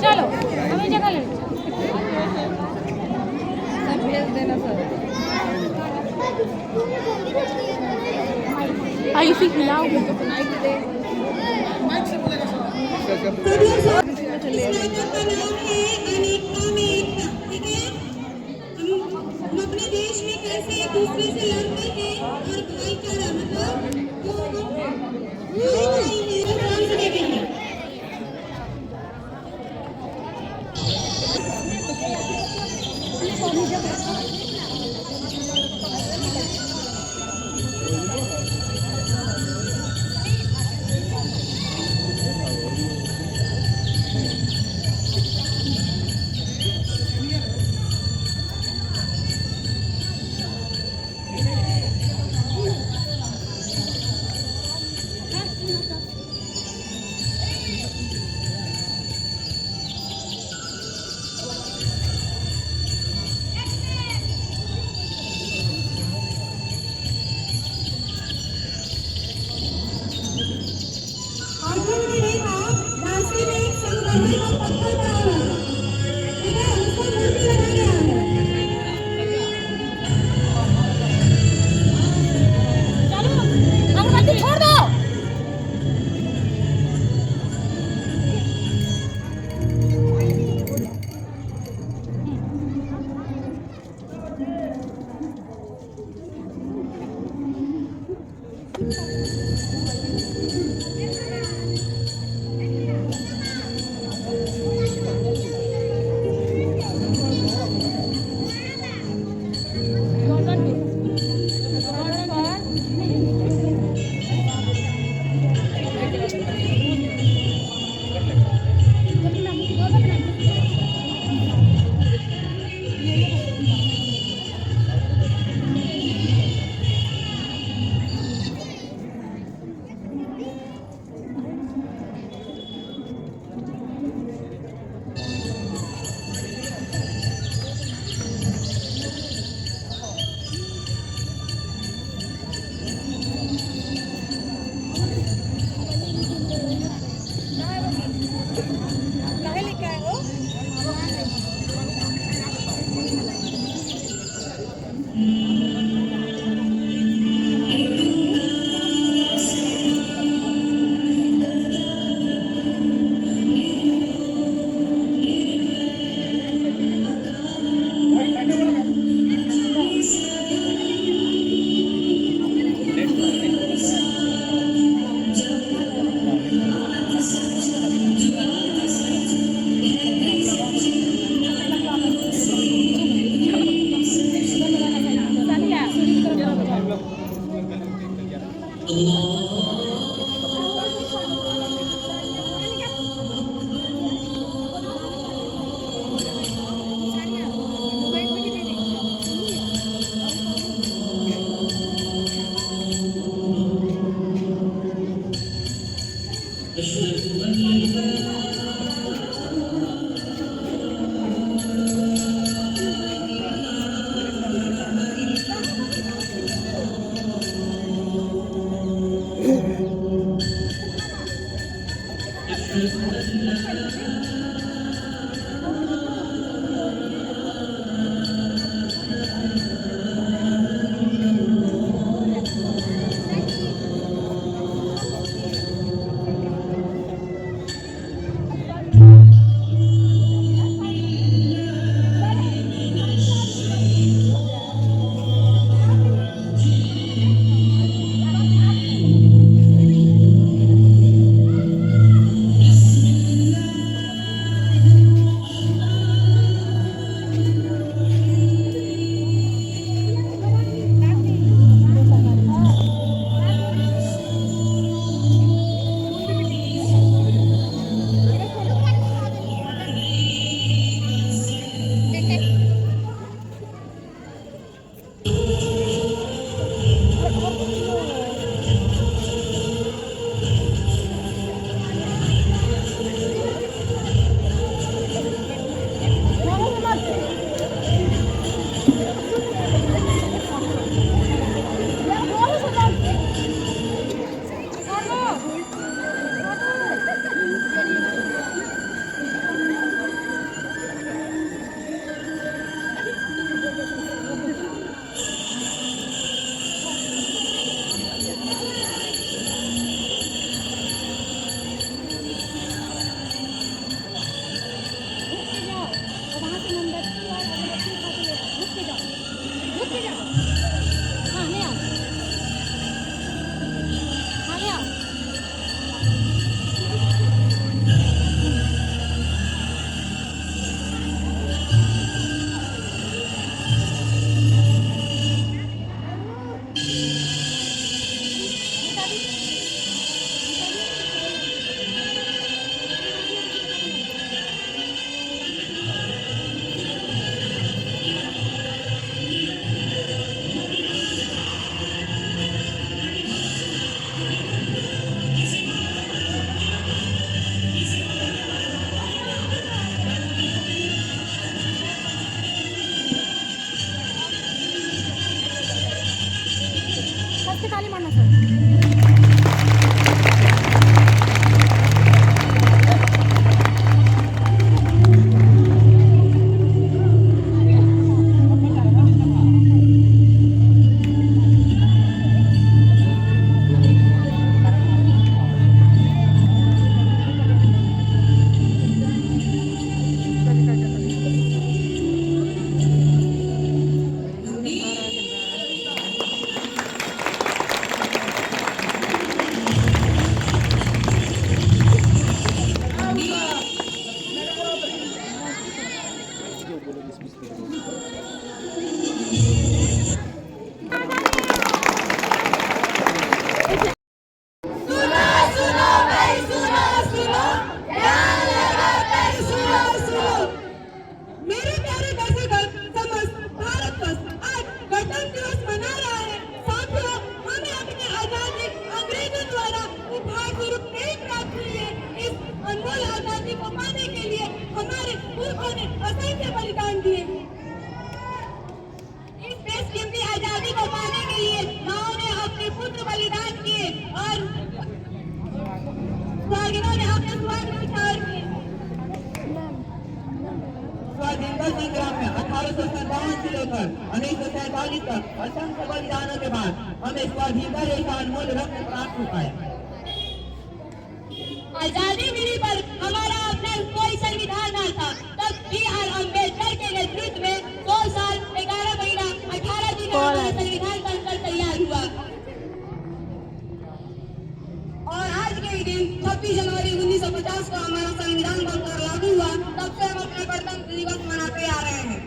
चलो हमें जगह ले सब भेज देना सर। आई इसी खिलाओ माइक दे माइक से बोलेगा सर। हम अपने देश में कैसे एक दूसरे से लड़ते हैं और भाईचारा मतलब आजादी को पाने के लिए हमारे पुरखों ने असंख्य बलिदान दिए। इस देश की अपनी आजादी को पाने के लिए माओ ने अपने पुत्र बलिदान किए और सुहागिनों ने अपने सुहाग न्यौछावर किए। स्वाधीनता संग्राम में 1857 से लेकर 1947 तक असंख्य बलिदानों के बाद हमें स्वाधीनता जैसा अनमोल रत्न प्राप्त हो पाया। आजादी मिली पर हमारा अपना कोई संविधान न था। तब B.R. अम्बेडकर के नेतृत्व में 2 साल 11 महीना 18 दिन में हमारा संविधान बनकर तैयार हुआ और आज के दिन 26 जनवरी 1950 को हमारा संविधान बनकर लागू हुआ। तब से हम अपने गणतंत्र दिवस मनाते आ रहे हैं।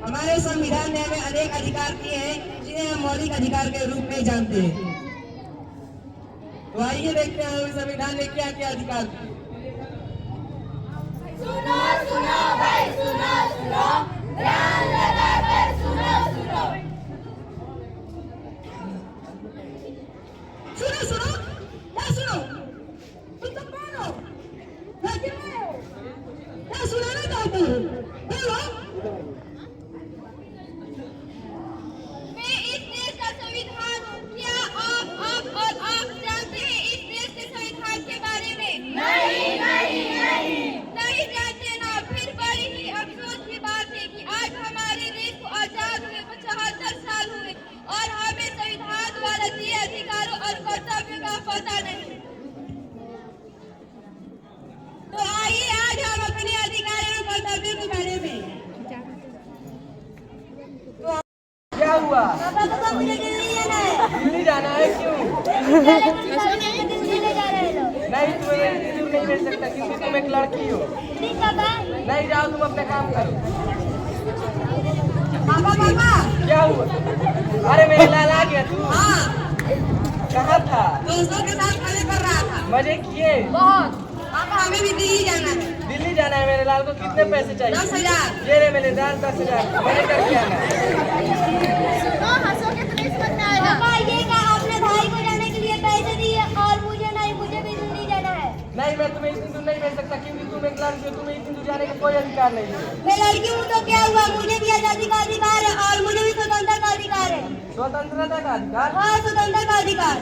हमारे संविधान ने हमें अनेक अधिकार दिए हैं जिन्हें हम मौलिक अधिकार के रूप में जानते हैं। तो आइए देखते हैं हमें संविधान ने क्या क्या अधिकार दिए। सुनो सुनो भाई सुनो सुनो, ध्यान लगाकर सुनो सुनो। सुनो सुनो क्या सुनो? तुम तो कौन हो? क्या क्यों आए हो? क्या सुनाना चाहते हो? बोलो। मैं इस देश का संविधान हूँ। क्या आप और आप जानते हैं इस देश के संविधान के बारे में? नहीं नहीं नहीं नहीं जानते ना। फिर बड़ी ही अफसोस की बात है कि आज हमारे देश को आजाद हुए 75 साल हुए और हमें संविधान द्वारा दिए अधिकारों और कर्तव्यों का पता नहीं। तो आइए आज हम अपने अधिकारों और कर्तव्यों के बारे में। क्या हुआ? पापा मुझे दिल्ली जाना है। दिल्ली जाना है? क्यों? दिल्ली ले जा रहे लोग। नहीं, तुम्हें इंटरव्यू नहीं मिल सकता क्योंकि तुम एक लड़की हो। प्लीज पापा। नहीं जाओ, तुम अपना काम करो। पापा पापा। क्या हुआ? अरे मेरे लाल आ गया तू? हाँ, कहाँ था? दोस्तों के साथ खाने कर रहा था। मजे किए? बहुत। पापा हमें भी दिल्ली जाना है। दिल्ली जाना है मेरे लाल को। कितने पैसे चाहिए? 10,000। ये रे मेरे लाल 10,000। मैंने करके आना है। हंसोगे तो नहीं समझ में आएगा। पापा ये क्या आपने भाई को जाने के लिए पैसे दिए और मुझे नहीं, मुझे भी दिल्ली जाना है। नहीं, मैं तुम्हें इतनी दूर नहीं भेज सकता क्योंकि तुम एक लड़की हो। तुम्हें इतनी दूर जाने का कोई अधिकार नहीं है। मैं लड़की हूँ तो क्या हुआ? मुझे भी आजादी का अधिकार है और मुझे भी स्वतंत्रता का अधिकार है। स्वतंत्रता का अधिकार? हाँ, स्वतंत्रता का अधिकार।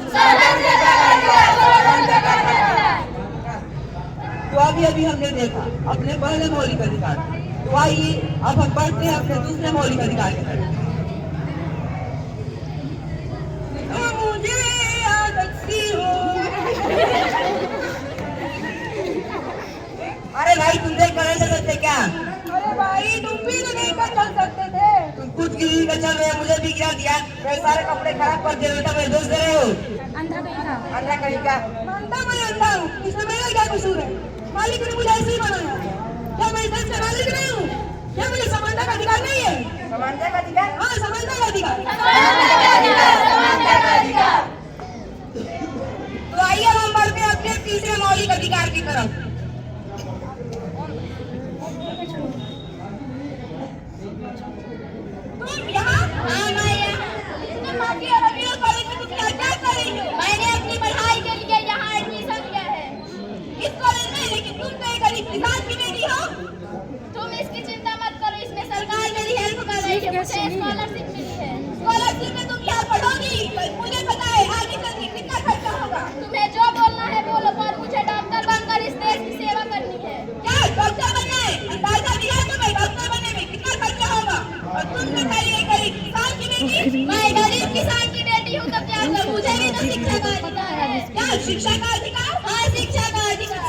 तो अभी हमने देखा अपने पहले मौलिक अधिकार। तो आइए अब हम बढ़ते हैं अपने दूसरे मौलिक अधिकार की तरफ। तो मुझे आदत सी हो। अरे भाई, तुम देख कर चल सकते क्या? अरे भाई, तुम भी तो नहीं कर चल सकते थे। तुम खुद की का चल रहे हो, मुझे भी गिरा दिया। मेरे सारे कपड़े खराब कर दिए। बेटा मेरे दोस्त दे रहे हो। अंधा कहीं का? मानता मैं अंधा हूँ, इसमें मेरा क्या कसूर है? मालिक ने मुझे ऐसे ही बनाया। क्या मैं इस देश का मालिक नहीं हूँ? क्या मुझे समानता का अधिकार नहीं है? समानता का अधिकार? हाँ, समानता का अधिकार। तो आइए हम बढ़ते हैं अपने तीसरे मौलिक अधिकार की तरफ। तुम यहाँ? हाँ, मैं यहाँ। तुम माफिया वकील कॉलेज में तुम क्या क्या कर रही हो? मैंने अपनी पढ़ाई के लिए यहाँ एडमिशन लिया है। इस कॉलेज में, लेकिन तुम तो एक गरीब किसान की बेटी हो। तुम इसकी चिंता मत करो, इसमें सरकार मेरी हेल्प कर रही है। मुझे स्कॉलरशिप मिली है। स्कॉलरशिप में तुम क्या पढ़ोगी? मुझे पता है आगे चल के कितना खर्चा होगा। तुम्हें जो बोलना है बोलो, पर मुझे डॉक्टर बनकर इस देश की सेवा करनी है। क्या डॉक्टर बनना है? अंदाजा दिया तुम्हें डॉक्टर बनने में कितना खर्चा होगा? और तुम तो पहले एक गरीब किसान की बेटी। मैं गरीब किसान की बेटी हूँ तो क्या करूँ? मुझे भी तो शिक्षा का अधिकार है। क्या शिक्षा का अधिकार? हाँ, शिक्षा का अधिकार।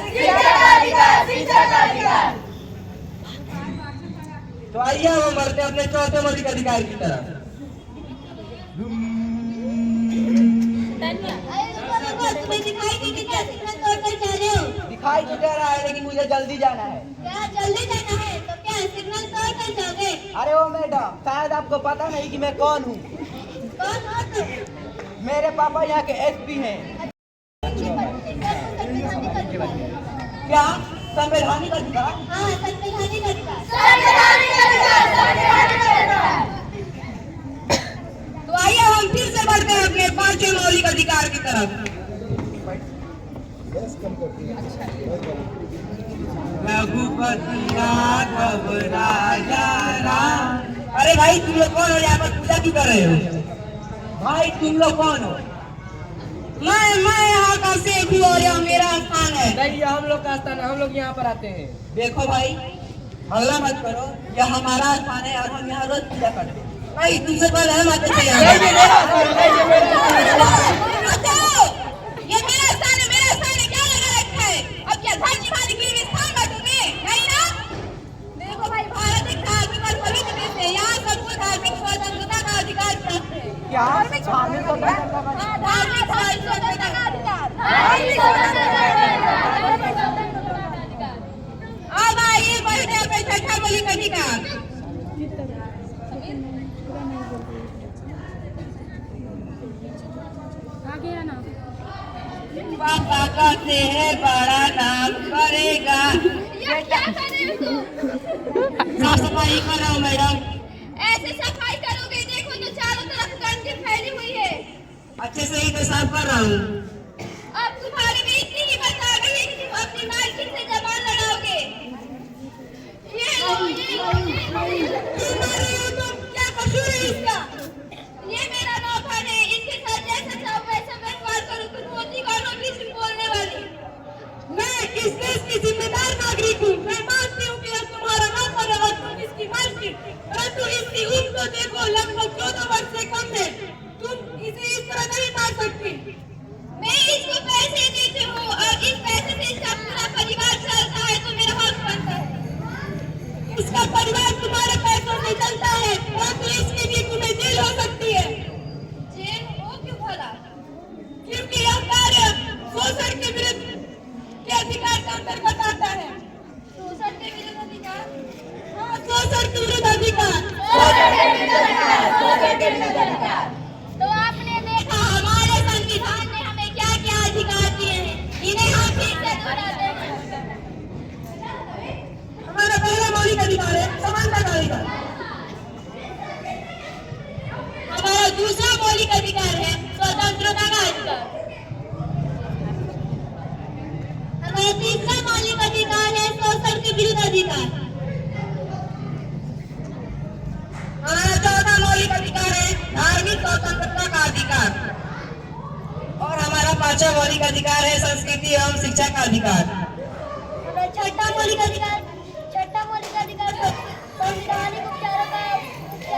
तो आइए हम बढ़ते हैं अपने चौथे मौलिक अधिकार की तरफ। तुम्हें दिखाई नहीं देता? सिग्नल तोड़कर जा रहे हो? दिखाई तो दे रहा है लेकिन मुझे जल्दी जाना है। क्या जल्दी जाना है? तो क्या सिग्नल तोड़कर जाओगे? अरे ओ मैडम, शायद आपको पता नहीं कि मैं कौन हूँ। कौन हो तुम? मेरे पापा यहाँ के SP हैं। क्या संवैधानिक अधिकार? हाँ, संवैधानिक अधिकार। तो आइए हम फिर से बढ़ते हैं अपने पांचवें मौलिक अधिकार की तरफ। रघुपति राघव राजा राम। अरे भाई तुम लोग कौन हो, यहाँ पर पूजा क्यों कर रहे हो? भाई तुम लोग कौन हो? मैं यहाँ का शेख हूँ और यह मेरा स्थान है। नहीं, हम लोग का स्थान है, हम लोग यहाँ पर आते हैं। देखो भाई हल्ला मत करो, यह हमारा स्थान है और हम यहाँ रोज पूजा करते हैं। नहीं तुमसे पहले हम आते थे यहाँ। ये मेरा स्थान है, क्या लगा रखा है? अब क्या धन निभाने के लिए स्थान बांटोगे? नहीं ना? देखो भाई, भारत एक धार्मिक और पवित्र देश है, यहाँ सबको धार्मिक स्वतंत्रता का अधिकार प्राप्त है। क्या? धार्मिक स्वतंत्रता का अधिकार। अब आइए बढ़ते हैं छठा मौलिक अधिकार। पापा कहते हैं बड़ा नाम करेगा। ये क्या कर रहे हो तुम? साफ सफाई कर रहा हूँ मैडम। ऐसे सफाई करोगे, देखो तो चारों तरफ गंदगी फैली हुई है। अच्छे से ही तो साफ कर रहा हूँ। अब तुम्हारे में इतनी हिम्मत आ गई है कि तुम अपनी मालकिन से जबान लड़ाओगे। ये लो, तुम क्या कसूर है इसका? ये मेरा नौकर है, इसके साथ जैसा चाहो वैसा व्यवहार करो। तुम मोदी का नोटिस बोलने वाली। मैं इस देश की जिम्मेदार नागरिक हूँ। मैं मानती हूँ कि यह तुम्हारा नौकर है और तुम इसकी मालकिन, परंतु इसकी उम्र तो देखो, लगभग 14 वर्ष से कम है। तुम इसे इस तरह नहीं मार सकती। मैं इसको पैसे देती हूँ और इस पैसे से इसका पूरा परिवार चलता है, तो मेरा हक बनता है। इसका परिवार तुम्हारे पैसों से चलता है, परंतु इसके लिए तुम्हें जेल हो सकती है। जेल हो क्यों भला? क्योंकि यह कार्य शोषण के विरुद्ध के अधिकार के अंतर्गत आता है। शोषण के विरुद्ध अधिकार? हाँ, शोषण के विरुद्ध अधिकार। तो आपने देखा हमारे संविधान ने हमें क्या क्या अधिकार दिए हैं, इन्हें हम फिर से दोहराते हैं। हमारा पहला मौलिक अधिकार है समानता का अधिकार। हमारा दूसरा मौलिक अधिकार है स्वतंत्रता का अधिकार। हमारा तीसरा मौलिक अधिकार है शोषण के विरुद्ध अधिकार। हमारा चौथा मौलिक अधिकार है धार्मिक स्वतंत्रता का अधिकार। और हमारा पांचवा मौलिक अधिकार है संस्कृति एवं शिक्षा का अधिकार। छठा मौलिक अधिकार संवैधानिक उपचारों का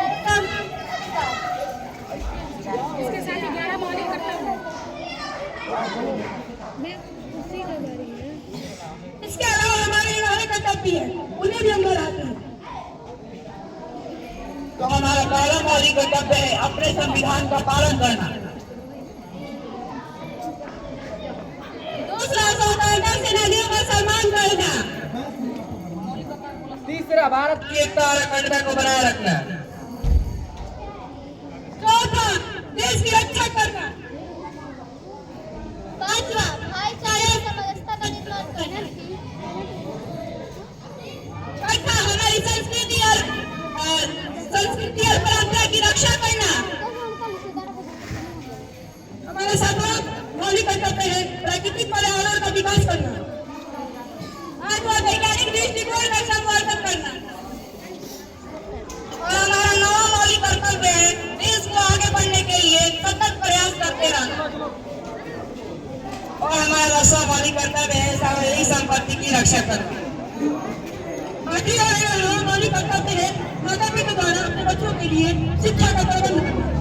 अधिकार। इसके साथ 11 मौलिक कर्तव्य इसके अलावा हमारे नागरिक कर्तव्य है, उन्हें भी हम बढ़ाते हैं। तो हमारा पहला मौलिक कर्तव्य है अपने संविधान का पालन करना। दूसरा स्वतंत्रता सेनानियों का सम्मान करना। तीसरा भारत की एकता और अखंडता को बनाए रखना। चौथा देश की रक्षा करना। पांचवा भाईचारे और समरसता का निर्माण करना। छठा हमारी संस्कृति और परंपरा की रक्षा करना। हमारा सातवां मौलिक कर्तव्य है प्राकृतिक पर्यावरण का विकास करना। आठवां वैज्ञानिक दृष्टिकोण का संवर्धन करना। और हमारा नौवां मौलिक कर्तव्य है देश को आगे बढ़ने के लिए सतत प्रयास करते रहना। और हमारा 10वां मौलिक कर्तव्य है सार्वजनिक संपत्ति की रक्षा करना। आठवीं और 9वां मौलिक कर्तव्य है माता पिता द्वारा अपने बच्चों के लिए शिक्षा का प्रबंध करना।